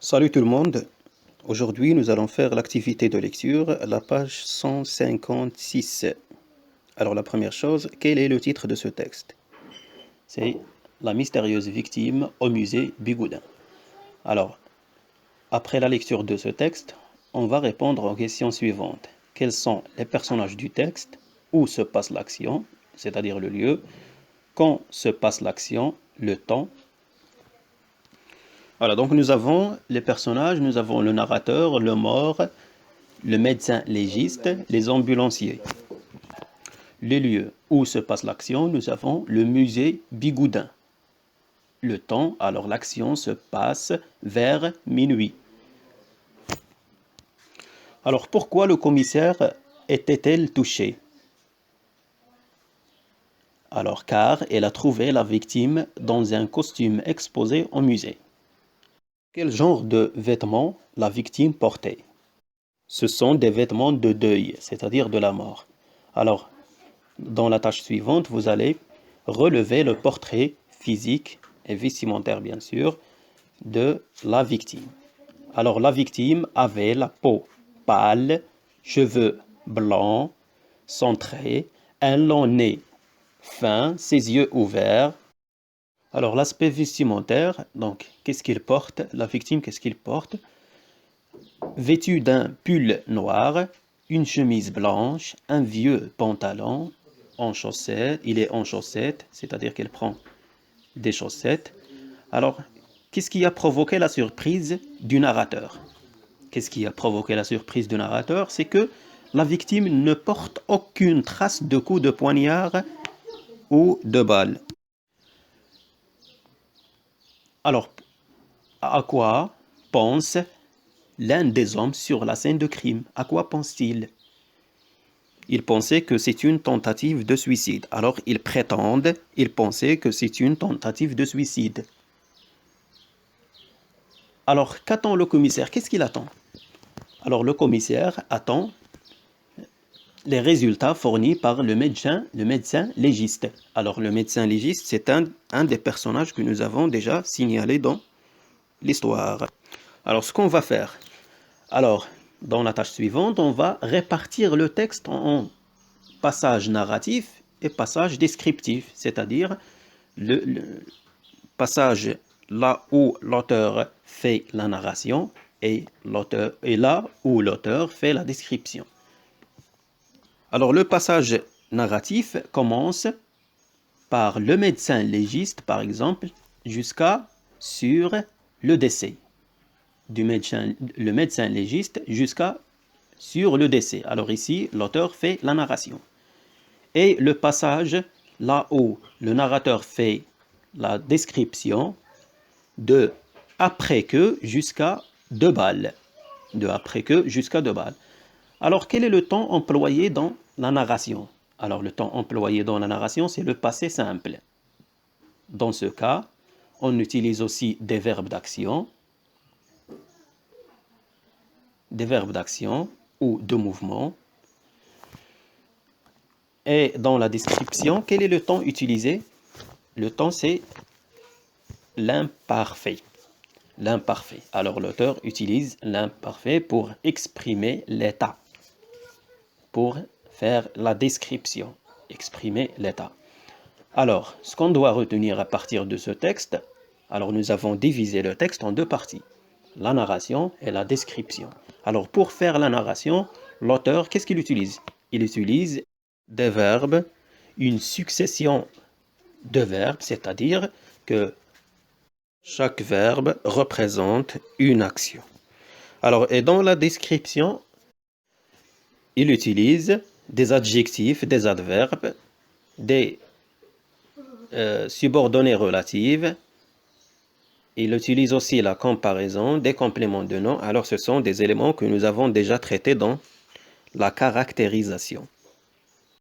Salut tout le monde. Aujourd'hui, nous allons faire l'activité de lecture, la page 156. Alors, la première chose, quel est le titre de ce texte? C'est La mystérieuse victime au musée Bigoudin. Alors, après la lecture de ce texte, on va répondre aux questions suivantes. Quels sont les personnages du texte? Où se passe l'action, c'est-à-dire le lieu? Quand se passe l'action? Le temps? Voilà, donc nous avons les personnages, nous avons le narrateur, le mort, le médecin légiste, les ambulanciers. Les lieux où se passe l'action, nous avons le musée Bigoudin. Le temps, alors l'action se passe vers minuit. Alors pourquoi le commissaire était-elle touchée? Alors car elle a trouvé la victime dans un costume exposé au musée. Quel genre de vêtements la victime portait? Ce sont des vêtements de deuil, c'est-à-dire de la mort. Alors, dans la tâche suivante, vous allez relever le portrait physique et vestimentaire, bien sûr, de la victime. Alors, la victime avait la peau pâle, cheveux blancs, centrés, un long nez fin, ses yeux ouverts. Alors, l'aspect vestimentaire, donc, qu'est-ce qu'il porte? La victime, qu'est-ce qu'il porte? Vêtu d'un pull noir, une chemise blanche, un vieux pantalon en chaussettes. Il est en chaussettes, c'est-à-dire qu'elle prend des chaussettes. Alors, qu'est-ce qui a provoqué la surprise du narrateur? Qu'est-ce qui a provoqué la surprise du narrateur? C'est que la victime ne porte aucune trace de coup de poignard ou de balle. Alors, à quoi pense l'un des hommes sur la scène de crime? À quoi pense-t-il? Il pensait que c'est une tentative de suicide. Alors, ils pensaient que c'est une tentative de suicide. Alors, qu'attend le commissaire? Qu'est-ce qu'il attend? Alors, le commissaire attend les résultats fournis par le médecin légiste. Alors, le médecin légiste, c'est un des personnages que nous avons déjà signalé dans l'histoire. Alors, ce qu'on va faire, alors, dans la tâche suivante, on va répartir le texte en passage narratif et passage descriptif, c'est-à-dire le passage là où l'auteur fait la narration et là où l'auteur fait la description. Alors, le passage narratif commence par le médecin légiste, par exemple, jusqu'à sur le décès. Le médecin légiste jusqu'à sur le décès. Alors ici, l'auteur fait la narration. Et le passage là où le narrateur fait la description de après que jusqu'à 2 balles. De après que jusqu'à 2 balles. Alors, quel est le temps employé dans la narration? Alors, le temps employé dans la narration, c'est le passé simple. Dans ce cas, on utilise aussi des verbes d'action ou de mouvement. Et dans la description, quel est le temps utilisé? Le temps, c'est l'imparfait. L'imparfait. Alors, l'auteur utilise l'imparfait pour exprimer l'état, pour faire la description, exprimer l'état. Alors, ce qu'on doit retenir à partir de ce texte, alors nous avons divisé le texte en 2 parties, la narration et la description. Alors, pour faire la narration, l'auteur, qu'est-ce qu'il utilise? Il utilise des verbes, une succession de verbes, c'est-à-dire que chaque verbe représente une action. Alors, et dans la description, il utilise des adjectifs, des adverbes, des subordonnées relatives. Il utilise aussi la comparaison, des compléments de nom. Alors, ce sont des éléments que nous avons déjà traités dans la caractérisation.